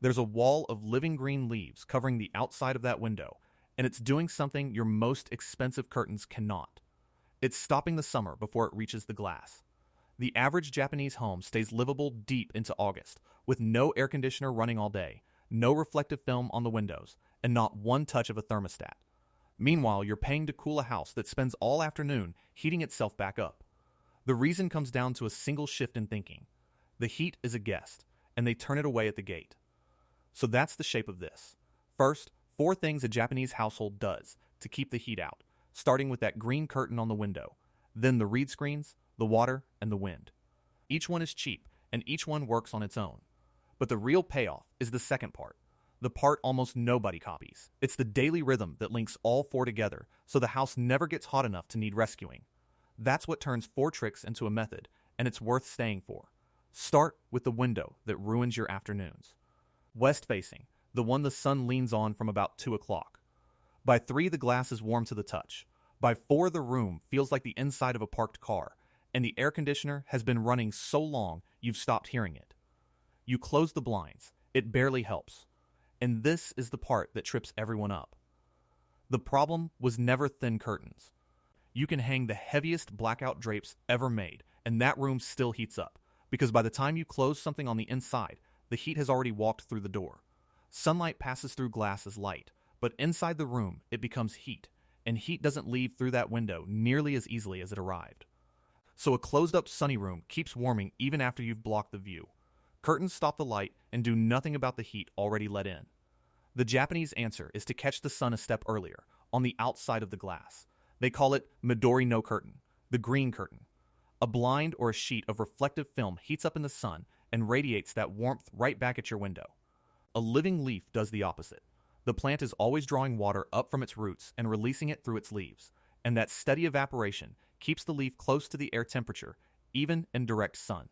There's a wall of living green leaves covering the outside of that window, and it's doing something your most expensive curtains cannot. It's stopping the summer before it reaches the glass. The average Japanese home stays livable deep into August, with no air conditioner running all day, no reflective film on the windows, and not one touch of a thermostat. Meanwhile, you're paying to cool a house that spends all afternoon heating itself back up. The reason comes down to a single shift in thinking. The heat is a guest, and they turn it away at the gate. So that's the shape of this. First, 4 things a Japanese household does to keep the heat out, starting with that green curtain on the window, then the reed screens, the water, and the wind. Each one is cheap, and each one works on its own. But the real payoff is the second part, the part almost nobody copies. It's the daily rhythm that links all 4 together, so the house never gets hot enough to need rescuing. That's what turns 4 tricks into a method, and it's worth staying for. Start with the window that ruins your afternoons. West facing, the one the sun leans on from about 2 o'clock. By 3, the glass is warm to the touch. By 4, the room feels like the inside of a parked car, and the air conditioner has been running so long you've stopped hearing it. You close the blinds. It barely helps. And this is the part that trips everyone up. The problem was never thin curtains. You can hang the heaviest blackout drapes ever made, and that room still heats up, because by the time you close something on the inside, the heat has already walked through the door. Sunlight passes through glass as light, but inside the room it becomes heat, and heat doesn't leave through that window nearly as easily as it arrived. So a closed-up sunny room keeps warming even after you've blocked the view. Curtains stop the light and do nothing about the heat already let in. The Japanese answer is to catch the sun a step earlier, on the outside of the glass. They call it Midori no curtain, the green curtain. A blind or a sheet of reflective film heats up in the sun and radiates that warmth right back at your window. A living leaf does the opposite. The plant is always drawing water up from its roots and releasing it through its leaves, and that steady evaporation keeps the leaf close to the air temperature, even in direct sun.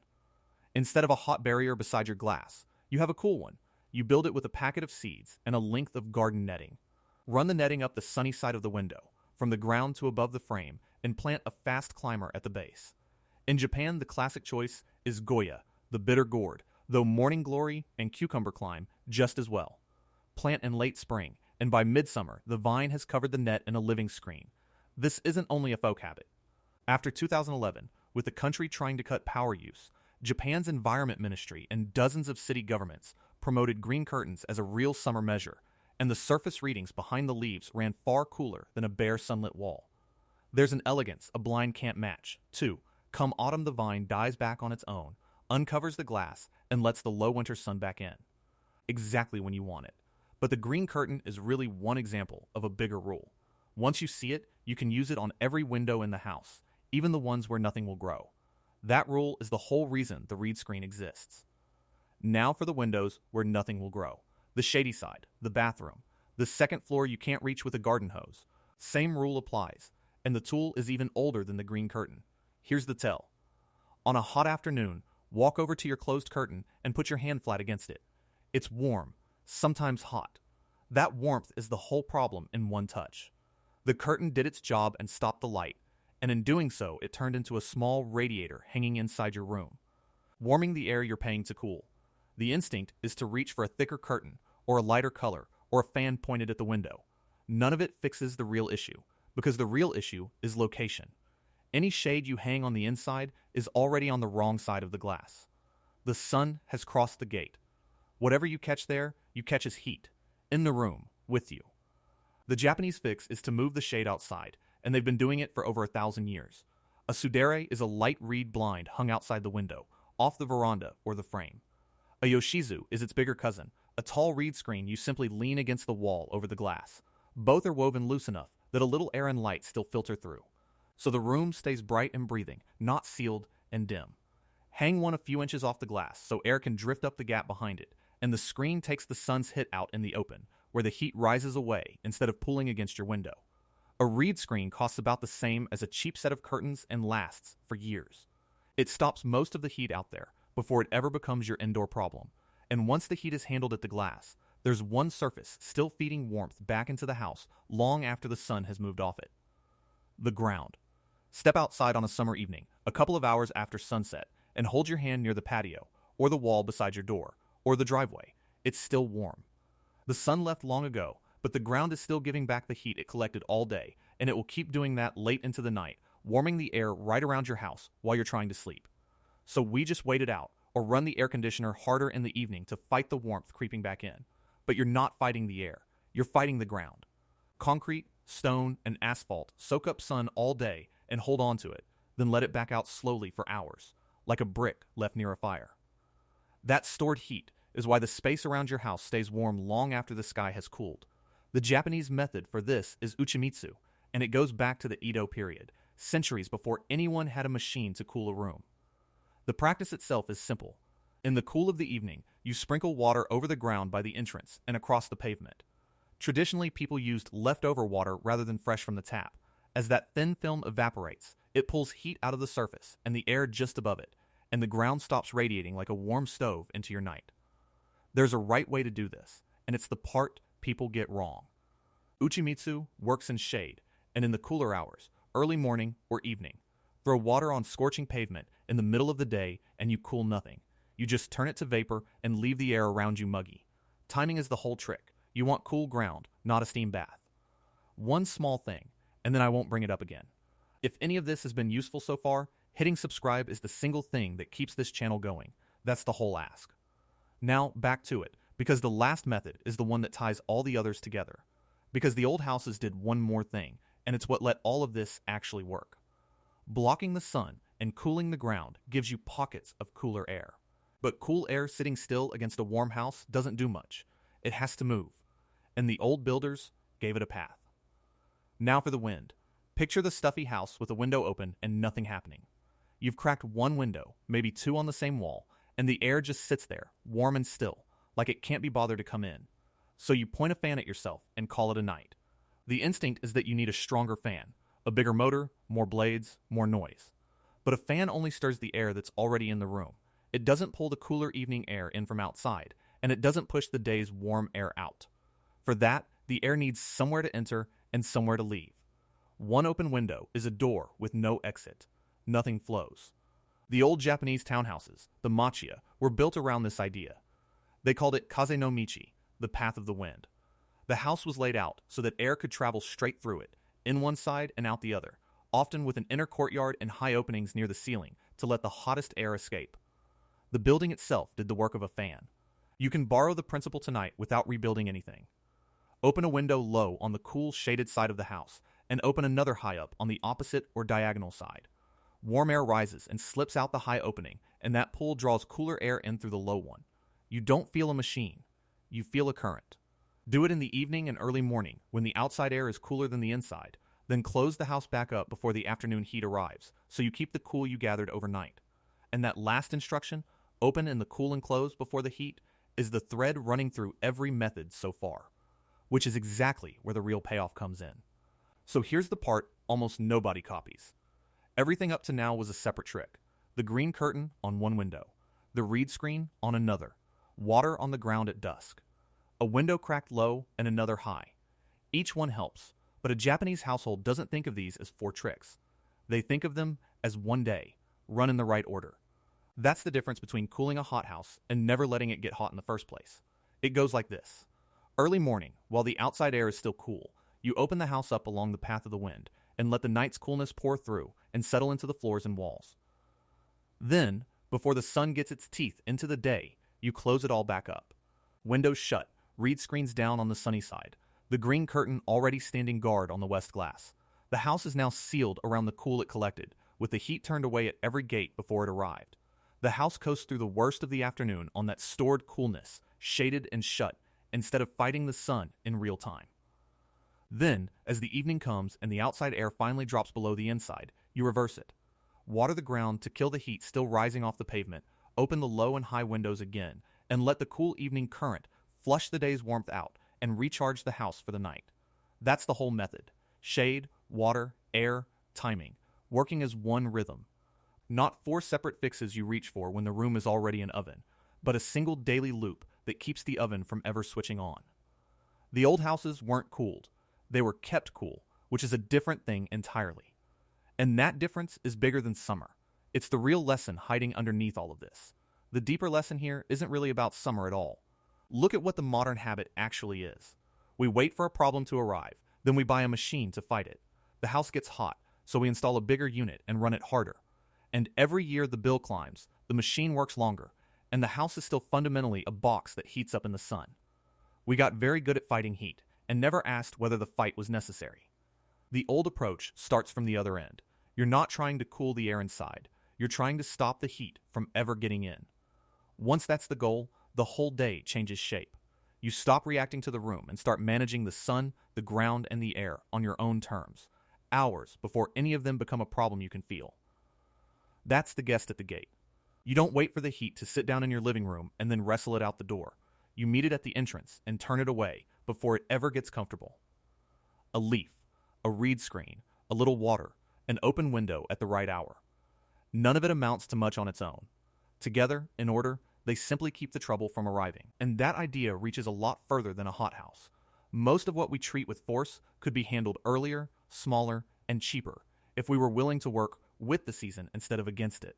Instead of a hot barrier beside your glass, you have a cool one. You build it with a packet of seeds and a length of garden netting. Run the netting up the sunny side of the window, from the ground to above the frame, and plant a fast climber at the base. In Japan, the classic choice is Goya, the bitter gourd, though morning glory and cucumber climb just as well. Plant in late spring, and by midsummer, the vine has covered the net in a living screen. This isn't only a folk habit. After 2011, with the country trying to cut power use, Japan's Environment Ministry and dozens of city governments promoted green curtains as a real summer measure, and the surface readings behind the leaves ran far cooler than a bare sunlit wall. There's an elegance a blind can't match, too. Come autumn, the vine dies back on its own, uncovers the glass, and lets the low winter sun back in. Exactly when you want it. But the green curtain is really one example of a bigger rule. Once you see it, you can use it on every window in the house, even the ones where nothing will grow. That rule is the whole reason the reed screen exists. Now for the windows where nothing will grow. The shady side, the bathroom, the second floor you can't reach with a garden hose. Same rule applies, and the tool is even older than the green curtain. Here's the tell. On a hot afternoon, walk over to your closed curtain and put your hand flat against it. It's warm, sometimes hot. That warmth is the whole problem in one touch. The curtain did its job and stopped the light, and in doing so, it turned into a small radiator hanging inside your room, warming the air you're paying to cool. The instinct is to reach for a thicker curtain, or a lighter color, or a fan pointed at the window. None of it fixes the real issue, because the real issue is location. Any shade you hang on the inside is already on the wrong side of the glass. The sun has crossed the gate. Whatever you catch there, you catch as heat, in the room, with you. The Japanese fix is to move the shade outside, and they've been doing it for over 1,000 years. A tsudere is a light reed blind hung outside the window, off the veranda or the frame. A yoshizu is its bigger cousin, a tall reed screen you simply lean against the wall over the glass. Both are woven loose enough that a little air and light still filter through. So the room stays bright and breathing, not sealed and dim. Hang one a few inches off the glass so air can drift up the gap behind it, and the screen takes the sun's hit out in the open, where the heat rises away instead of pulling against your window. A reed screen costs about the same as a cheap set of curtains and lasts for years. It stops most of the heat out there before it ever becomes your indoor problem, and once the heat is handled at the glass, there's one surface still feeding warmth back into the house long after the sun has moved off it. The ground. Step outside on a summer evening, a couple of hours after sunset, and hold your hand near the patio, or the wall beside your door, or the driveway, it's still warm. The sun left long ago, but the ground is still giving back the heat it collected all day, and it will keep doing that late into the night, warming the air right around your house while you're trying to sleep. So we just wait it out, or run the air conditioner harder in the evening to fight the warmth creeping back in. But you're not fighting the air, you're fighting the ground. Concrete, stone, and asphalt soak up sun all day and hold on to it, then let it back out slowly for hours, like a brick left near a fire. That stored heat is why the space around your house stays warm long after the sky has cooled. The Japanese method for this is uchimizu, and it goes back to the Edo period, centuries before anyone had a machine to cool a room. The practice itself is simple. In the cool of the evening, you sprinkle water over the ground by the entrance and across the pavement. Traditionally, people used leftover water rather than fresh from the tap. As that thin film evaporates, it pulls heat out of the surface and the air just above it, and the ground stops radiating like a warm stove into your night. There's a right way to do this, and it's the part people get wrong. Uchimizu works in shade, and in the cooler hours, early morning or evening. Throw water on scorching pavement in the middle of the day and you cool nothing. You just turn it to vapor and leave the air around you muggy. Timing is the whole trick. You want cool ground, not a steam bath. One small thing, and then I won't bring it up again. If any of this has been useful so far, hitting subscribe is the single thing that keeps this channel going. That's the whole ask. Now, back to it, because the last method is the one that ties all the others together. Because the old houses did one more thing, and it's what let all of this actually work. Blocking the sun and cooling the ground gives you pockets of cooler air. But cool air sitting still against a warm house doesn't do much. It has to move. And the old builders gave it a path. Now for the wind. Picture the stuffy house with a window open and nothing happening. You've cracked one window, maybe two on the same wall, and the air just sits there, warm and still, like it can't be bothered to come in. So you point a fan at yourself and call it a night. The instinct is that you need a stronger fan, a bigger motor, more blades, more noise. But a fan only stirs the air that's already in the room. It doesn't pull the cooler evening air in from outside, and it doesn't push the day's warm air out. For that, the air needs somewhere to enter and somewhere to leave. One open window is a door with no exit. Nothing flows. The old Japanese townhouses, the machiya, were built around this idea. They called it kaze no michi, the path of the wind. The house was laid out so that air could travel straight through it, in one side and out the other, often with an inner courtyard and high openings near the ceiling to let the hottest air escape. The building itself did the work of a fan. You can borrow the principle tonight without rebuilding anything. Open a window low on the cool, shaded side of the house, and open another high up on the opposite or diagonal side. Warm air rises and slips out the high opening, and that pull draws cooler air in through the low one. You don't feel a machine. You feel a current. Do it in the evening and early morning when the outside air is cooler than the inside. Then close the house back up before the afternoon heat arrives, so you keep the cool you gathered overnight. And that last instruction, open in the cool and close before the heat, is the thread running through every method so far, which is exactly where the real payoff comes in. So here's the part almost nobody copies. Everything up to now was a separate trick. The green curtain on one window, the reed screen on another, water on the ground at dusk, a window cracked low and another high. Each one helps, but a Japanese household doesn't think of these as four tricks. They think of them as one day, run in the right order. That's the difference between cooling a hothouse and never letting it get hot in the first place. It goes like this. Early morning, while the outside air is still cool, you open the house up along the path of the wind and let the night's coolness pour through and settle into the floors and walls. Then, before the sun gets its teeth into the day, you close it all back up. Windows shut, reed screens down on the sunny side, the green curtain already standing guard on the west glass. The house is now sealed around the cool it collected, with the heat turned away at every gate before it arrived. The house coasts through the worst of the afternoon on that stored coolness, shaded and shut, instead of fighting the sun in real time. Then, as the evening comes and the outside air finally drops below the inside, you reverse it. Water the ground to kill the heat still rising off the pavement, open the low and high windows again, and let the cool evening current flush the day's warmth out and recharge the house for the night. That's the whole method. Shade, water, air, timing, working as one rhythm. Not four separate fixes you reach for when the room is already an oven, but a single daily loop that keeps the oven from ever switching on. The old houses weren't cooled. They were kept cool, which is a different thing entirely. And that difference is bigger than summer. It's the real lesson hiding underneath all of this. The deeper lesson here isn't really about summer at all. Look at what the modern habit actually is. We wait for a problem to arrive, then we buy a machine to fight it. The house gets hot, so we install a bigger unit and run it harder. And every year the bill climbs, the machine works longer, and the house is still fundamentally a box that heats up in the sun. We got very good at fighting heat, and never asked whether the fight was necessary. The old approach starts from the other end. You're not trying to cool the air inside, you're trying to stop the heat from ever getting in. Once that's the goal, the whole day changes shape. You stop reacting to the room and start managing the sun, the ground, and the air on your own terms, hours before any of them become a problem you can feel. That's the guest at the gate. You don't wait for the heat to sit down in your living room and then wrestle it out the door. You meet it at the entrance and turn it away before it ever gets comfortable. A leaf, a reed screen, a little water, an open window at the right hour. None of it amounts to much on its own. Together, in order, they simply keep the trouble from arriving. And that idea reaches a lot further than a hothouse. Most of what we treat with force could be handled earlier, smaller, and cheaper if we were willing to work with the season instead of against it.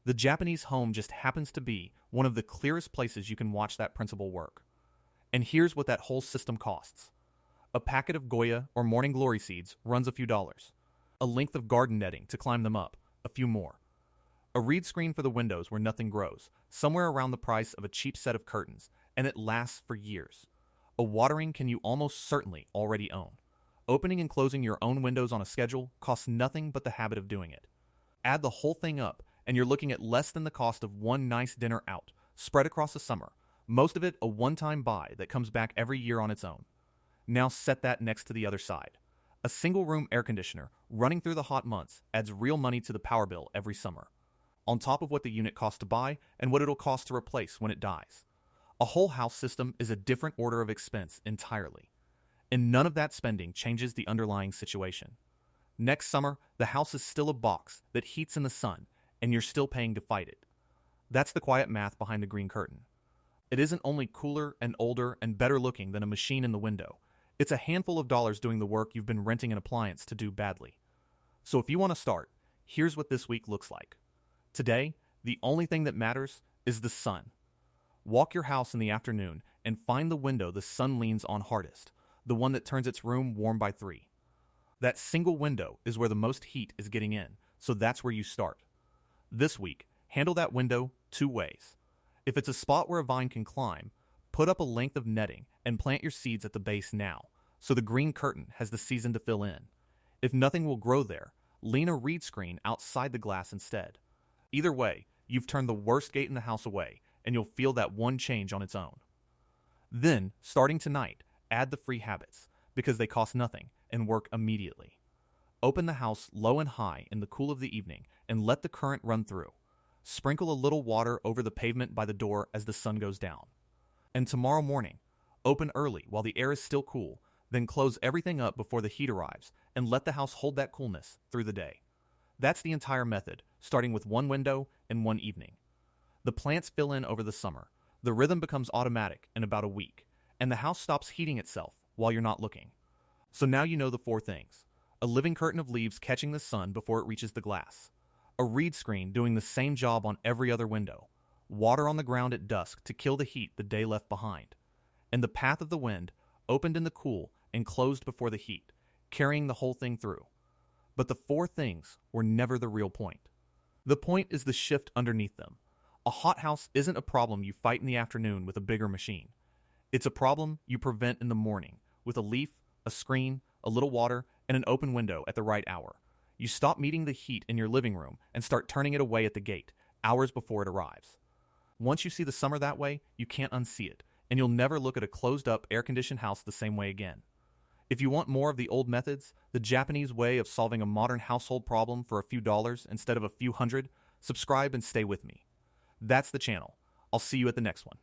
The Japanese home just happens to be one of the clearest places you can watch that principle work. And here's what that whole system costs. A packet of Goya or morning glory seeds runs a few dollars. A length of garden netting to climb them up, a few more. A reed screen for the windows where nothing grows, somewhere around the price of a cheap set of curtains, and it lasts for years. A watering can you almost certainly already own. Opening and closing your own windows on a schedule costs nothing but the habit of doing it. Add the whole thing up, and you're looking at less than the cost of one nice dinner out, spread across the summer, most of it a one-time buy that comes back every year on its own. Now set that next to the other side. A single-room air conditioner running through the hot months adds real money to the power bill every summer, on top of what the unit costs to buy and what it'll cost to replace when it dies. A whole house system is a different order of expense entirely, and none of that spending changes the underlying situation. Next summer, the house is still a box that heats in the sun, and you're still paying to fight it. That's the quiet math behind the green curtain. It isn't only cooler and older and better looking than a machine in the window. It's a handful of dollars doing the work you've been renting an appliance to do badly. So if you want to start, here's what this week looks like. Today, the only thing that matters is the sun. Walk your house in the afternoon and find the window the sun leans on hardest, the one that turns its room warm by 3. That single window is where the most heat is getting in, so that's where you start. This week, handle that window 2 ways. If it's a spot where a vine can climb, put up a length of netting and plant your seeds at the base now, so the green curtain has the season to fill in. If nothing will grow there, lean a reed screen outside the glass instead. Either way, you've turned the worst gate in the house away, and you'll feel that one change on its own. Then, starting tonight, add the free habits, because they cost nothing and work immediately. Open the house low and high in the cool of the evening and let the current run through. Sprinkle a little water over the pavement by the door as the sun goes down. And tomorrow morning, open early while the air is still cool, then close everything up before the heat arrives and let the house hold that coolness through the day. That's the entire method, starting with one window and one evening. The plants fill in over the summer. The rhythm becomes automatic in about a week, and the house stops heating itself while you're not looking. So now you know the 4 things. A living curtain of leaves catching the sun before it reaches the glass. A reed screen doing the same job on every other window. Water on the ground at dusk to kill the heat the day left behind. And the path of the wind, opened in the cool and closed before the heat, carrying the whole thing through. But the 4 things were never the real point. The point is the shift underneath them. A hothouse isn't a problem you fight in the afternoon with a bigger machine. It's a problem you prevent in the morning with a leaf, a screen, a little water, and an open window at the right hour. You stop meeting the heat in your living room and start turning it away at the gate, hours before it arrives. Once you see the summer that way, you can't unsee it, and you'll never look at a closed-up, air-conditioned house the same way again. If you want more of the old methods, the Japanese way of solving a modern household problem for a few dollars instead of a few hundred, subscribe and stay with me. That's the channel. I'll see you at the next one.